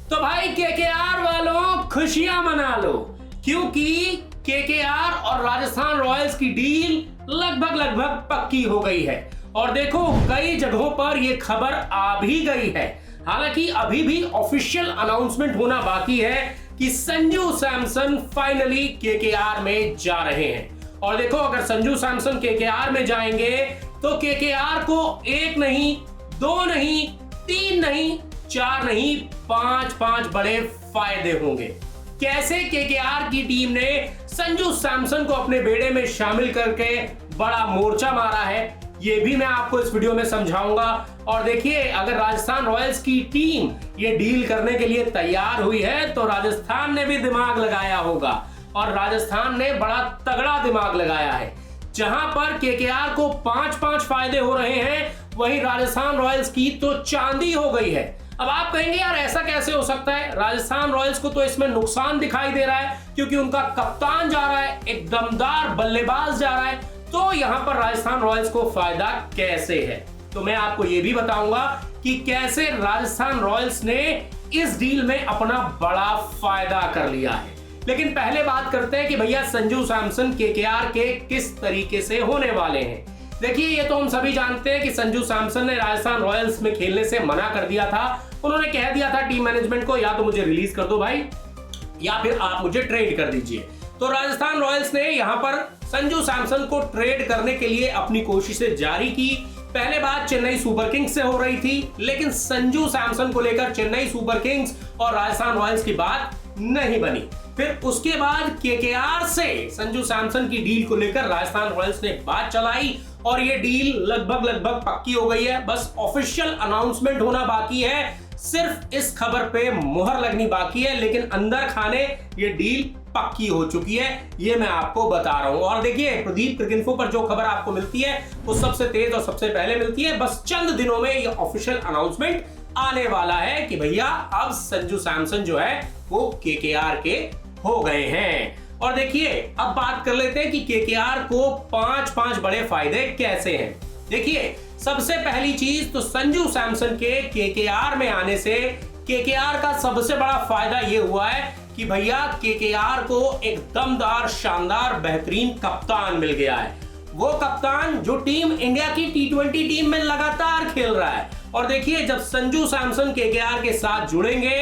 तो भाई केकेआर वालों खुशियां मना लो, क्योंकि केकेआर और राजस्थान रॉयल्स की डील लगभग पक्की हो गई है। और देखो कई जगहों पर यह खबर आ भी गई है। हालांकि अभी भी ऑफिशियल अनाउंसमेंट होना बाकी है कि संजू सैमसन फाइनली केकेआर में जा रहे हैं। और देखो अगर संजू सैमसन केकेआर में जाएंगे तो केकेआर को एक नहीं, दो नहीं, तीन नहीं, चार नहीं, पांच बड़े फायदे होंगे। कैसे केकेआर की टीम ने संजू सैमसन को अपने बेड़े में शामिल करके बड़ा मोर्चा मारा है, ये भी मैं आपको इस वीडियो में समझाऊंगा। और देखिए अगर राजस्थान रॉयल्स की टीम ये डील करने के लिए तैयार हुई है तो राजस्थान ने भी दिमाग लगाया होगा, और राजस्थान ने बड़ा तगड़ा दिमाग लगाया है। जहां पर केकेआर को 5-5 फायदे हो रहे हैं, वहीं राजस्थान रॉयल्स की तो चांदी हो गई है। अब आप कहेंगे यार ऐसा कैसे हो सकता है, राजस्थान रॉयल्स को तो इसमें नुकसान दिखाई दे रहा है क्योंकि उनका कप्तान जा रहा है, एक दमदार बल्लेबाज जा रहा है, तो यहां पर राजस्थान रॉयल्स को फायदा कैसे है। तो मैं आपको यह भी बताऊंगा कि कैसे राजस्थान रॉयल्स ने इस डील में अपना बड़ा फायदा कर लिया है। लेकिन पहले बात करते हैं कि भैया संजू सैमसन केकेआर के किस तरीके से होने वाले हैं। देखिए ये तो हम सभी जानते हैं कि संजू सैमसन ने राजस्थान रॉयल्स में खेलने से मना कर दिया था। उन्होंने कह दिया था टीम मैनेजमेंट को, या तो मुझे रिलीज कर दो भाई, या फिर आप मुझे ट्रेड कर दीजिए। तो राजस्थान रॉयल्स ने यहां पर संजू सैमसन को ट्रेड करने के लिए अपनी कोशिशें जारी की। पहले बात चेन्नई सुपर किंग्स से हो रही थी, लेकिन संजू सैमसन को लेकर चेन्नई सुपर किंग्स और राजस्थान रॉयल्स की बात नहीं बनी। फिर उसके बाद केकेआर से संजू सैमसन की डील को लेकर राजस्थान रॉयल्स ने बात चलाई और ये डील लगभग पक्की हो गई है। बस ऑफिशियल अनाउंसमेंट होना बाकी है, सिर्फ इस खबर पे मुहर लगनी बाकी है, लेकिन अंदर खाने ये डील पक्की हो चुकी है, ये मैं आपको बता रहा हूं। और देखिए प्रदीप क्रिकइन्फो पर जो खबर आपको मिलती है वो सबसे तेज और सबसे पहले मिलती है। बस चंद दिनों में ये ऑफिशियल अनाउंसमेंट आने वाला है कि भैया अब संजू सैमसन जो है वो केकेआर के हो गए हैं। और देखिए अब बात कर लेते हैं कि केकेआर को 5-5 बड़े फायदे कैसे हैं। देखिए सबसे पहली चीज तो संजू सैमसन के केकेआर में आने से केकेआर का सबसे बड़ा फायदा यह हुआ है कि भैया केकेआर को एक दमदार शानदार बेहतरीन कप्तान मिल गया है। वो कप्तान जो टीम इंडिया की T20 टीम में लगातार खेल रहा है। और देखिए जब संजू सैमसन केकेआर के साथ जुड़ेंगे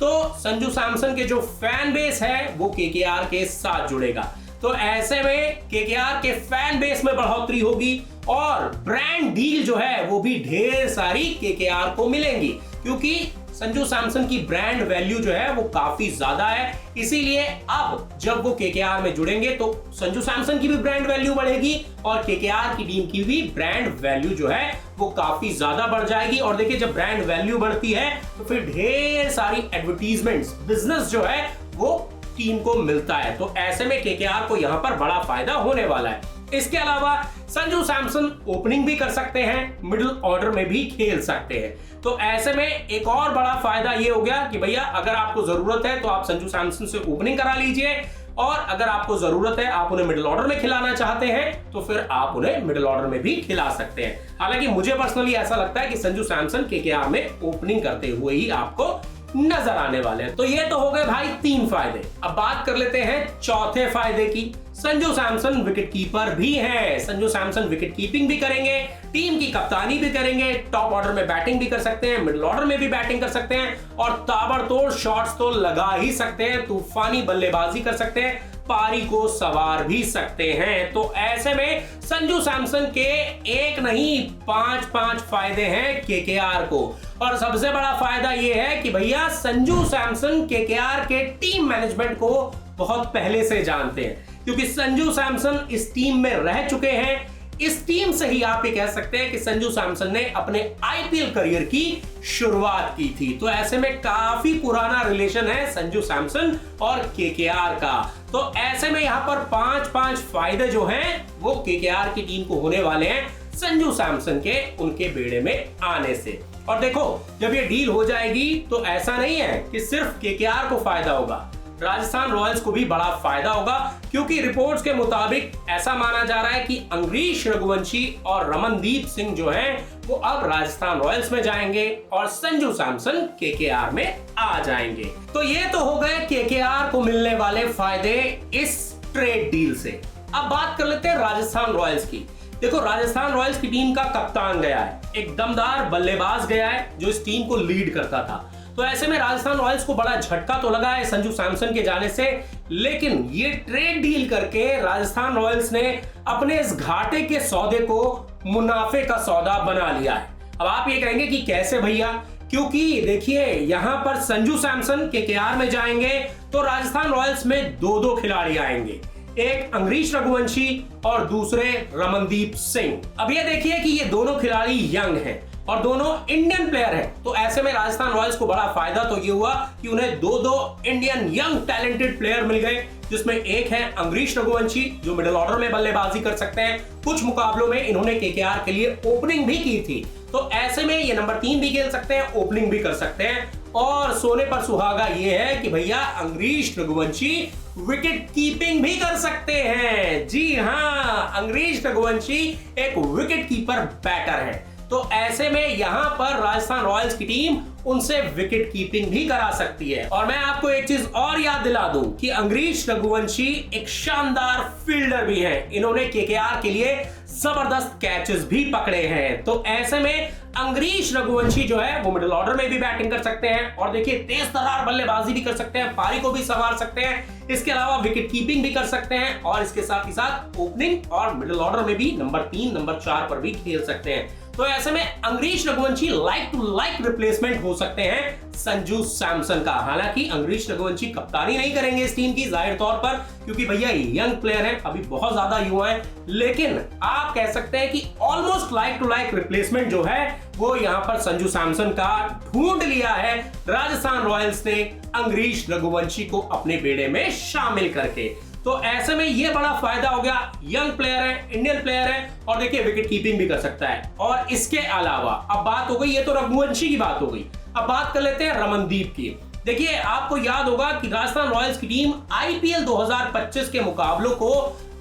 तो संजू सैमसन के जो फैन बेस है वो केकेआर के साथ जुड़ेगा। तो ऐसे में केकेआर के फैन बेस में बढ़ोतरी होगी और ब्रांड डील जो है वो भी ढेर सारी केकेआर को मिलेंगी, क्योंकि संजू सैमसन की ब्रांड वैल्यू जो है वो काफी ज्यादा है। इसीलिए अब जब वो केकेआर में जुड़ेंगे तो संजू सैमसन की भी ब्रांड वैल्यू बढ़ेगी और केकेआर की टीम की भी ब्रांड वैल्यू जो है वो काफी ज्यादा बढ़ जाएगी। और देखिए जब ब्रांड वैल्यू बढ़ती है तो फिर ढेर सारी एडवर्टीजमेंट्स, बिजनेस जो है वो टीम को मिलता है। तो ऐसे में केकेआर को यहां पर बड़ा फायदा होने वाला है। इसके अलावा संजू सैमसन ओपनिंग भी कर सकते हैं, मिडिल ऑर्डर में भी खेल सकते हैं। तो ऐसे में एक और बड़ा फायदा ये हो गया कि भैया अगर आपको जरूरत है तो आप संजू सैमसन से ओपनिंग करा लीजिए, और अगर आपको जरूरत है आप उन्हें मिडिल ऑर्डर में खिलाना चाहते हैं तो फिर आप उन्हें मिडिल ऑर्डर में भी खिला सकते हैं। हालांकि मुझे पर्सनली ऐसा लगता है कि संजू सैमसन केकेआर में ओपनिंग करते हुए ही आपको नजर आने वाले हैं। तो ये तो हो गए भाई 3 फायदे। अब बात कर लेते हैं चौथे फायदे की। संजू सैमसन विकेट कीपर भी हैं। संजू सैमसन विकेट कीपिंग भी करेंगे, टीम की कप्तानी भी करेंगे, टॉप ऑर्डर में बैटिंग भी कर सकते हैं, मिडिल ऑर्डर में भी बैटिंग कर सकते हैं, और ताबड़तोड़ शॉट्स तो लगा ही सकते हैं, तूफानी बल्लेबाजी कर सकते हैं, पारी को सवार भी सकते हैं। तो ऐसे में संजू सैमसन के एक नहीं 5-5 फायदे हैं केकेआर को। और सबसे बड़ा फायदा यह है कि भैया संजू सैमसन केकेआर के टीम मैनेजमेंट को बहुत पहले से जानते हैं, क्योंकि संजू सैमसन इस टीम में रह चुके हैं। इस टीम से ही आप ये कह सकते हैं कि संजू सैमसन ने अपने आईपीएल करियर की शुरुआत की थी। तो ऐसे में काफी पुराना रिलेशन है संजू सैमसन और केकेआर का। तो ऐसे में यहां पर 5-5 फायदे जो हैं वो केकेआर की टीम को होने वाले हैं संजू सैमसन के उनके बेड़े में आने से। और देखो जब ये डील हो जाएगी तो ऐसा नहीं है कि सिर्फ केकेआर को फायदा होगा, राजस्थान रॉयल्स को भी बड़ा फायदा होगा, क्योंकि रिपोर्ट्स के मुताबिक ऐसा माना जा रहा है कि अंग्रीश रघुवंशी और रमनदीप सिंह जो हैं वो अब राजस्थान रॉयल्स में जाएंगे और संजू सैमसन केकेआर में आ जाएंगे। तो ये तो हो गए केकेआर को मिलने वाले फायदे इस ट्रेड डील से। अब बात कर लेते हैं राजस्थान रॉयल्स की। देखो, राजस्थान रॉयल्स की टीम का कप्तान गया है, एक दमदार बल्लेबाज गया है जो इस टीम को लीड करता था। तो ऐसे में राजस्थान रॉयल्स को बड़ा झटका तो लगा है संजू सैमसन के जाने से, लेकिन ये ट्रेड डील करके राजस्थान रॉयल्स ने अपने इस घाटे के सौदे को मुनाफे का सौदा बना लिया है। अब आप ये कहेंगे कि कैसे भैया, क्योंकि देखिए यहां पर संजू सैमसन केकेआर में जाएंगे तो राजस्थान रॉयल्स में दो खिलाड़ी आएंगे, एक अंग्रीश रघुवंशी और दूसरे रमनदीप सिंह। अब ये देखिए कि ये दोनों खिलाड़ी यंग हैं और दोनों इंडियन प्लेयर हैं। तो ऐसे में राजस्थान रॉयल्स को बड़ा फायदा तो ये हुआ कि उन्हें दो इंडियन यंग टैलेंटेड प्लेयर मिल गए, जिसमें एक है अंग्रीश रघुवंशी जो मिडिल ऑर्डर में बल्लेबाजी कर सकते हैं। कुछ मुकाबलों में इन्होंने केकेआर के लिए ओपनिंग भी की थी, तो ऐसे में ये नंबर 3 भी खेल सकते हैं, ओपनिंग भी कर सकते हैं। और सोने पर सुहागा ये है कि भैया अंग्रीश रघुवंशी विकेट कीपिंग भी कर सकते हैं। जी हाँ, अंग्रीश रघुवंशी एक विकेट कीपर बैटर है। तो ऐसे में यहां पर राजस्थान रॉयल्स की टीम उनसे विकेट कीपिंग भी करा सकती है। और मैं आपको एक चीज और याद दिला दूं कि अंग्रीश रघुवंशी एक शानदार फील्डर भी हैं। इन्होंने केकेआर के लिए जबरदस्त कैचेस भी पकड़े हैं। तो ऐसे में अंग्रीश रघुवंशी जो है वो मिडिल ऑर्डर में भी बैटिंग कर सकते हैं और देखिए तेज तर्रार बल्लेबाजी भी कर सकते हैं, पारी को भी संभाल सकते हैं, इसके अलावा विकेट कीपिंग भी कर सकते हैं और इसके साथ ही साथ ओपनिंग और मिडिल ऑर्डर में भी नंबर 3 नंबर 4 पर भी खेल सकते हैं। तो ऐसे में Angkrish Raghuvanshi like to like replacement हो सकते हैं संजू सैमसन का। हालांकि अंग्रीश रघुवंशी कप्तानी नहीं करेंगे इस टीम की जाहिर तौर पर, क्योंकि भैया यंग प्लेयर हैं, अभी बहुत ज्यादा युवा हैं, लेकिन आप कह सकते हैं कि almost like to like replacement जो है वो यहां पर संजू सैमसन का ढूंढ लिया है राजस्थान रॉयल्स ने अंग्रीश रघुवंशी को अपने बेड़े में शामिल करके। तो ऐसे में ये बड़ा फायदा हो गया, यंग प्लेयर है, इंडियन प्लेयर है और देखिए विकेट कीपिंग भी कर सकता है। और इसके अलावा अब बात हो गई, ये तो रघुवंशी की बात हो गई, अब बात कर लेते हैं रमनदीप की। देखिए आपको याद होगा कि राजस्थान रॉयल्स की टीम आईपीएल 2025 के मुकाबलों को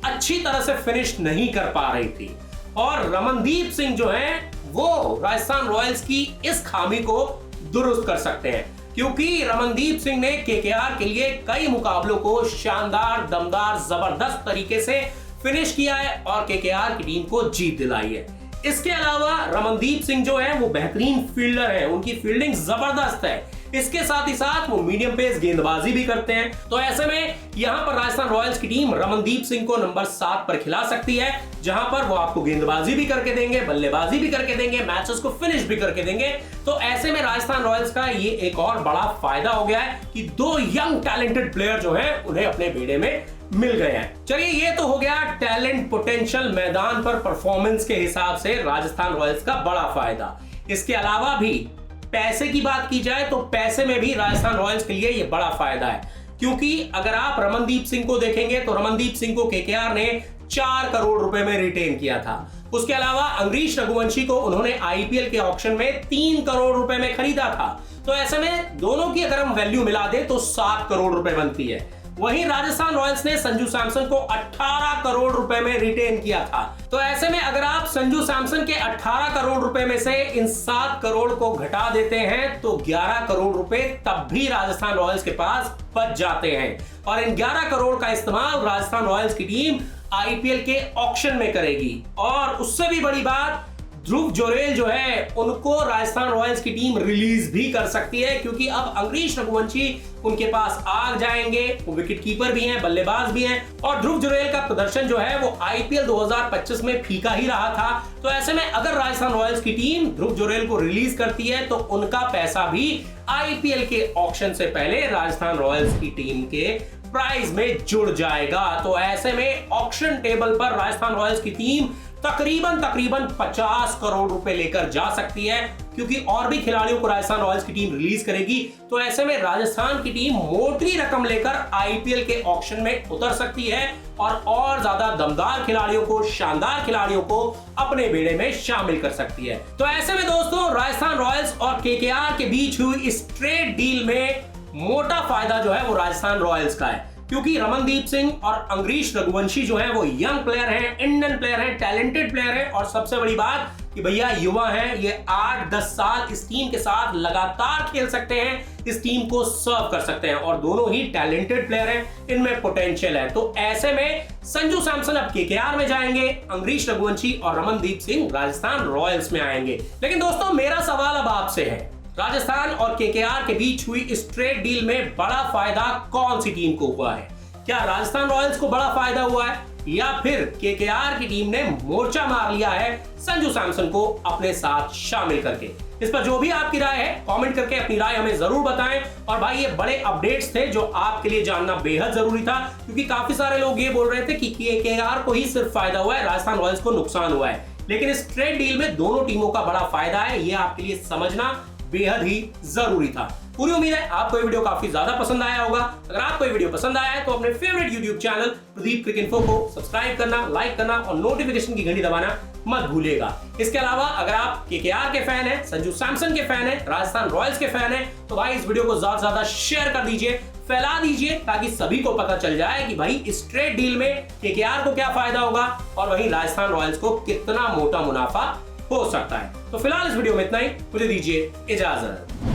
अच्छी तरह से फिनिश नहीं कर पा रही थी और रमनदीप सिंह जो है वो राजस्थान रॉयल्स की इस खामी को दुरुस्त कर सकते हैं, क्योंकि रमनदीप सिंह ने केकेआर के लिए कई मुकाबलों को शानदार, दमदार, जबरदस्त तरीके से फिनिश किया है और केकेआर की टीम को जीत दिलाई है। इसके अलावा रमनदीप सिंह जो है वो बेहतरीन फील्डर है, उनकी फील्डिंग जबरदस्त है, इसके साथ ही साथ वो मीडियम पेस गेंदबाजी भी करते हैं। तो ऐसे में यहां पर राजस्थान रॉयल्स की टीम रमनदीप सिंह को नंबर 7 पर खिला सकती है, जहां पर वो आपको गेंदबाजी भी करके देंगे, बल्लेबाजी भी करके देंगे, मैचेस को फिनिश भी करके देंगे। तो ऐसे में राजस्थान रॉयल्स का ये एक और बड़ा फायदा हो गया है कि 2 यंग टैलेंटेड प्लेयर जो है उन्हें अपने बेड़े में मिल गए हैं। चलिए ये तो हो गया टैलेंट, पोटेंशियल, मैदान पर परफॉर्मेंस के हिसाब से राजस्थान रॉयल्स का बड़ा फायदा। इसके अलावा भी पैसे की बात की जाए तो पैसे में भी राजस्थान रॉयल्स के लिए ये बड़ा फायदा है, क्योंकि अगर आप रमनदीप सिंह को देखेंगे तो रमनदीप सिंह को केकेआर ने 4 करोड़ रुपए में रिटेन किया था। उसके अलावा अंग्रीश रघुवंशी को उन्होंने आईपीएल के ऑक्शन में 3 करोड़ रुपए में खरीदा था। तो ऐसे में दोनों की अगर हम वैल्यू मिला दे तो 7 करोड़ रुपए बनती है। वहीं राजस्थान रॉयल्स ने संजू सैमसन को 18 करोड़ रुपए में रिटेन किया था। तो ऐसे में अगर आप संजू सैमसन के 18 करोड़ रुपए में से इन 7 करोड़ को घटा देते हैं तो 11 करोड़ रुपए तब भी राजस्थान रॉयल्स के पास बच जाते हैं और इन 11 करोड़ का इस्तेमाल राजस्थान रॉयल्स की टीम आईपीएल के ऑक्शन में करेगी। और उससे भी बड़ी बात, ध्रुव जुरेल जो है उनको राजस्थान रॉयल्स की टीम रिलीज भी कर सकती है, क्योंकि अब अंग्रीश रघुवंशी उनके पास आ जाएंगे, वो विकेट कीपर भी हैं, बल्लेबाज भी हैं और ध्रुव जुरेल का प्रदर्शन जो है वो आईपीएल 2025 में फीका ही रहा था। तो ऐसे में अगर राजस्थान रॉयल्स की टीम ध्रुव जुरेल को रिलीज करती है तो उनका पैसा भी आईपीएल के ऑक्शन से पहले राजस्थान रॉयल्स की टीम के प्राइज में जुड़ जाएगा। तो ऐसे में ऑक्शन टेबल पर राजस्थान रॉयल्स की टीम तकरीबन 50 करोड़ रुपए लेकर जा सकती है, क्योंकि और भी खिलाड़ियों को राजस्थान रॉयल्स की टीम रिलीज करेगी। तो ऐसे में राजस्थान की टीम मोटी रकम लेकर आईपीएल के ऑक्शन में उतर सकती है और ज्यादा दमदार खिलाड़ियों को, शानदार खिलाड़ियों को अपने बेड़े में शामिल कर सकती है। तो ऐसे में दोस्तों राजस्थान रॉयल्स और केकेआर के बीच हुई इस ट्रेड डील में मोटा फायदा जो है वो राजस्थान रॉयल्स का है, क्योंकि रमनदीप सिंह और अंग्रीश रघुवंशी जो हैं वो यंग प्लेयर हैं, इंडियन प्लेयर हैं, टैलेंटेड प्लेयर हैं, और सबसे बड़ी बात कि भैया युवा हैं, ये 8-10 साल इस टीम के साथ लगातार खेल सकते हैं, इस टीम को सर्व कर सकते हैं, और दोनों ही टैलेंटेड प्लेयर हैं, इनमें पोटेंशियल है। तो ऐसे में संजू सैमसन अब केकेआर में जाएंगे, अंग्रीश रघुवंशी और रमनदीप सिंह राजस्थान रॉयल्स में आएंगे। लेकिन दोस्तों मेरा सवाल अब आपसे है, राजस्थान और केकेआर के बीच हुई इस ट्रेड डील में बड़ा फायदा कौन सी टीम को हुआ है? क्या राजस्थान रॉयल्स को बड़ा फायदा हुआ है, या फिर केकेआर की टीम ने मोर्चा मार लिया है संजू सैमसन को अपने साथ शामिल करके? इस पर जो भी आपकी राय है कमेंट करके अपनी राय हमें जरूर बताएं। और भाई ये बड़े अपडेट्स थे जो आपके लिए जानना बेहद जरूरी था, क्योंकि काफी सारे लोग ये बोल रहे थे कि केकेआर को ही सिर्फ फायदा हुआ है, राजस्थान रॉयल्स को नुकसान हुआ है। लेकिन इस ट्रेड डील में दोनों टीमों का बड़ा फायदा है, ये आपके लिए समझना बेहद ही जरूरी था। पूरी उम्मीद है आपको ये वीडियो काफी ज्यादा पसंद आया होगा। अगर आपको ये वीडियो पसंद आया है तो अपने favourite YouTube channel Pradeep Cricinfo को सब्सक्राइब करना, लाइक करना और नोटिफिकेशन की घंटी दबाना मत भूलिएगा। इसके अलावा अगर आप केकेआर के फैन हैं, संजू सैमसन के फैन हैं, राजस्थान रॉयल्स के फैन हैं, तो भाई इस वीडियो को ज्यादा से ज्यादा शेयर कर दीजिए, फैला दीजिए, ताकि सभी को पता चल जाए कि भाई इस ट्रेड डील में केकेआर को क्या फायदा होगा और वहीं राजस्थान रॉयल्स को कितना मोटा मुनाफा हो सकता है। तो फिलहाल इस वीडियो में इतना ही, मुझे दीजिए इजाजत।